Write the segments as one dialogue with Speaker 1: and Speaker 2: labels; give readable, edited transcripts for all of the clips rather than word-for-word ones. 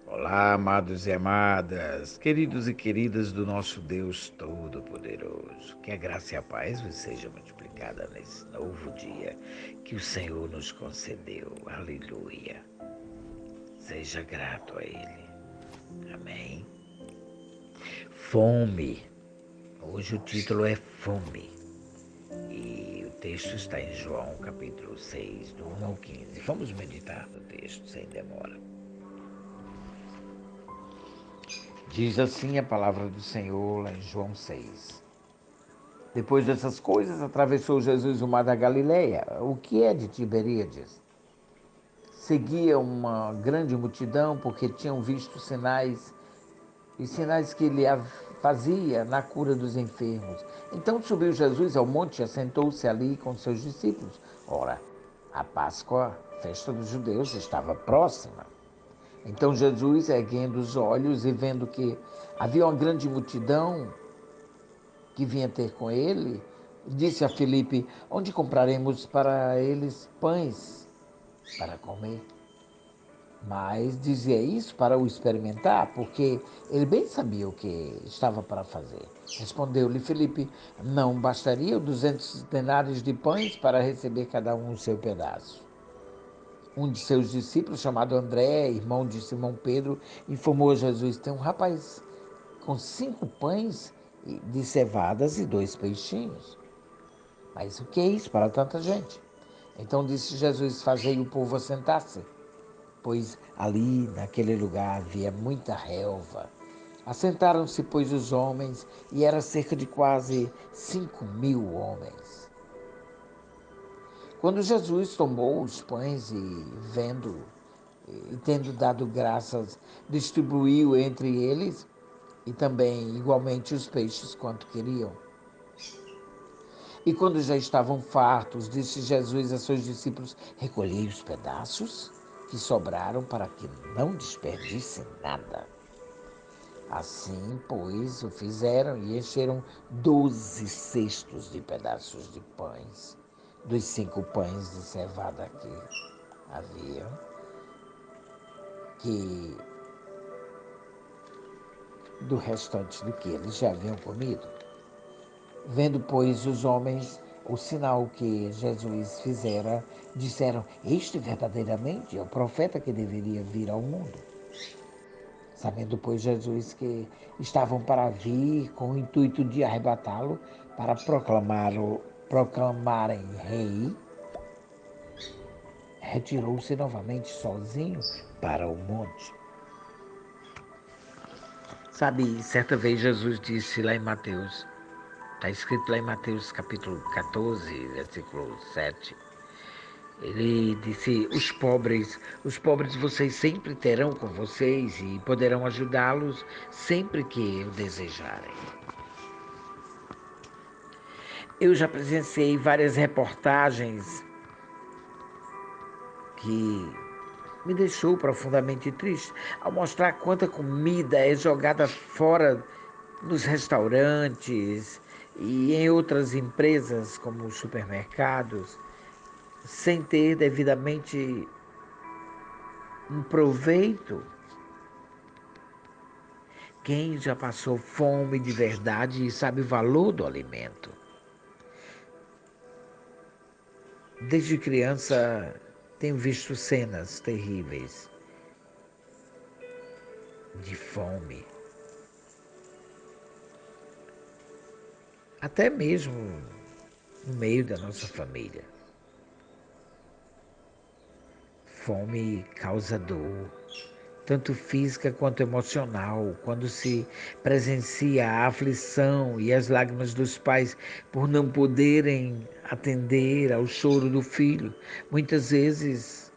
Speaker 1: Olá, amados e amadas, queridos e queridas do nosso Deus Todo-Poderoso. Que a graça e a paz vos seja multiplicada nesse novo dia que o Senhor nos concedeu. Aleluia. Seja grato a Ele. Amém. Fome. Hoje o título é Fome. E o texto está em João, capítulo 6, do 1 ao 15. Vamos meditar no texto sem demora. Diz assim a palavra do Senhor lá em João 6. Depois dessas coisas, atravessou Jesus o mar da Galileia, o que é de Tiberíades. Seguia uma grande multidão, porque tinham visto sinais que ele fazia na cura dos enfermos. Então subiu Jesus ao monte e assentou-se ali com seus discípulos. Ora, a Páscoa, festa dos judeus, estava próxima. Então Jesus, erguendo os olhos e vendo que havia uma grande multidão que vinha ter com ele, disse a Filipe: onde compraremos para eles pães para comer? Mas dizia isso para o experimentar, porque ele bem sabia o que estava para fazer. Respondeu-lhe Filipe: não bastariam 200 denários de pães para receber cada um o seu pedaço. Um de seus discípulos, chamado André, irmão de Simão Pedro, informou a Jesus: tem um rapaz com 5 pães de cevadas e 2 peixinhos. Mas o que é isso para tanta gente? Então disse Jesus: fazei o povo assentar-se, pois ali, naquele lugar, havia muita relva. Assentaram-se, pois, os homens, e era cerca de quase 5.000 homens. Quando Jesus tomou os pães e tendo dado graças, distribuiu entre eles, e também igualmente os peixes quanto queriam. E quando já estavam fartos, disse Jesus a seus discípulos: recolhei os pedaços que sobraram para que não desperdicem nada. Assim, pois, o fizeram e encheram 12 cestos de pedaços de pães, dos 5 pães de cevada que havia, que do restante do que eles já haviam comido. Vendo, pois, os homens o sinal que Jesus fizera, disseram: este verdadeiramente é o profeta que deveria vir ao mundo. Sabendo, pois, Jesus que estavam para vir com o intuito de arrebatá-lo para proclamarem rei, retirou-se novamente sozinho para o monte. Sabe, certa vez Jesus disse lá em Mateus, está escrito lá em Mateus capítulo 14, versículo 7. Ele disse: os pobres vocês sempre terão com vocês e poderão ajudá-los sempre que o desejarem. Eu já presenciei várias reportagens que me deixou profundamente triste ao mostrar quanta comida é jogada fora nos restaurantes e em outras empresas como os supermercados, sem ter devidamente um proveito. Quem já passou fome de verdade e sabe o valor do alimento? Desde criança tenho visto cenas terríveis de fome, até mesmo no meio da nossa família. Fome causa dor, tanto física quanto emocional, quando se presencia a aflição e as lágrimas dos pais por não poderem atender ao choro do filho. Muitas vezes,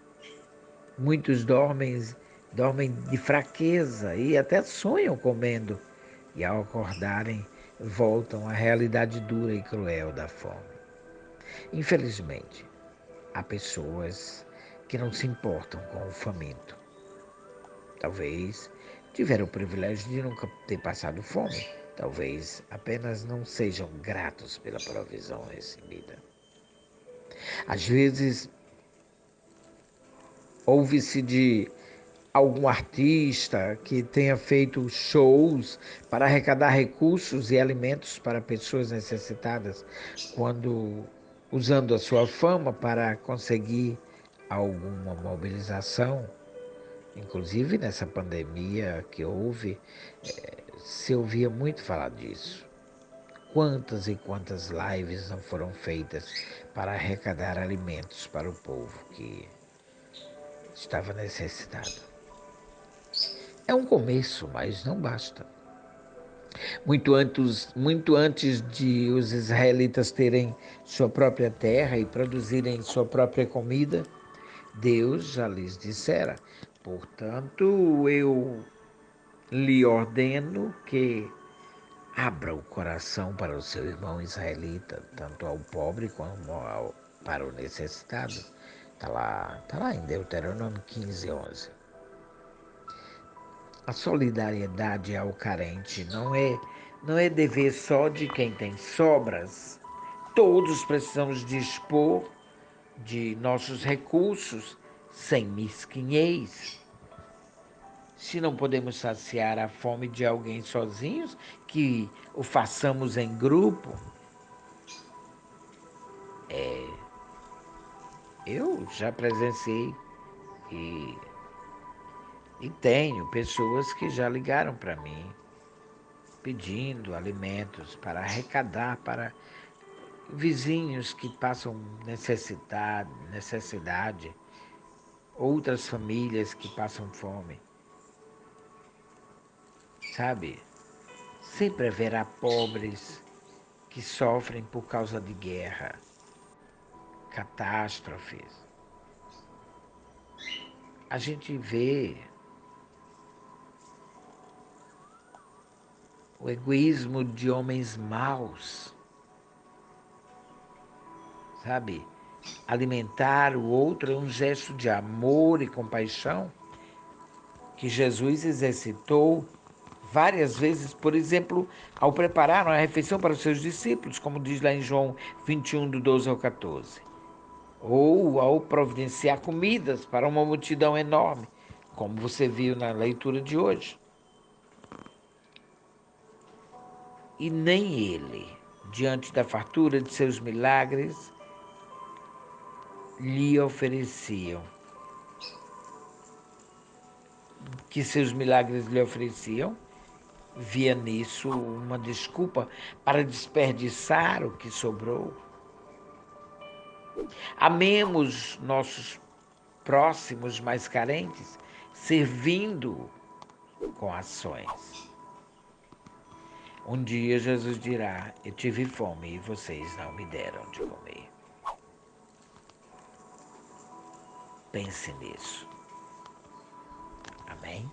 Speaker 1: muitos dormem de fraqueza e até sonham comendo, e ao acordarem, voltam à realidade dura e cruel da fome. Infelizmente, há pessoas que não se importam com o faminto. Talvez tiveram o privilégio de nunca ter passado fome. Talvez apenas não sejam gratos pela provisão recebida. Às vezes, Ouve-se de algum artista que tenha feito shows para arrecadar recursos e alimentos para pessoas necessitadas, quando usando a sua fama para conseguir alguma mobilização. Inclusive nessa pandemia que houve, se ouvia muito falar disso. Quantas e quantas lives não foram feitas para arrecadar alimentos para o povo que estava necessitado? É um começo, mas não basta. Muito antes de os israelitas terem sua própria terra e produzirem sua própria comida, Deus já lhes dissera: portanto, eu lhe ordeno que abra o coração para o seu irmão israelita, tanto ao pobre como para o necessitado. Tá lá em Deuteronômio 15:11. A solidariedade ao carente não é dever só de quem tem sobras. Todos precisamos dispor de nossos recursos sem mesquinhez. Se não podemos saciar a fome de alguém sozinhos, que o façamos em grupo. Eu já presenciei e, e tenho pessoas que já ligaram para mim pedindo alimentos para arrecadar para vizinhos que passam necessidade, outras famílias que passam fome, sabe? Sempre haverá pobres que sofrem por causa de guerra, catástrofes. A gente vê o egoísmo de homens maus, sabe? Alimentar o outro é um gesto de amor e compaixão que Jesus exercitou várias vezes, por exemplo, ao preparar uma refeição para os seus discípulos, como diz lá em João 21, do 12 ao 14. Ou ao providenciar comidas para uma multidão enorme, como você viu na leitura de hoje. E nem ele, diante da fartura de seus milagres, lhe ofereciam, que seus milagres lhe ofereciam, via nisso uma desculpa para desperdiçar o que sobrou. Amemos nossos próximos mais carentes, servindo com ações. Um dia Jesus dirá: eu tive fome e vocês não me deram de comer. Pense nisso. Amém?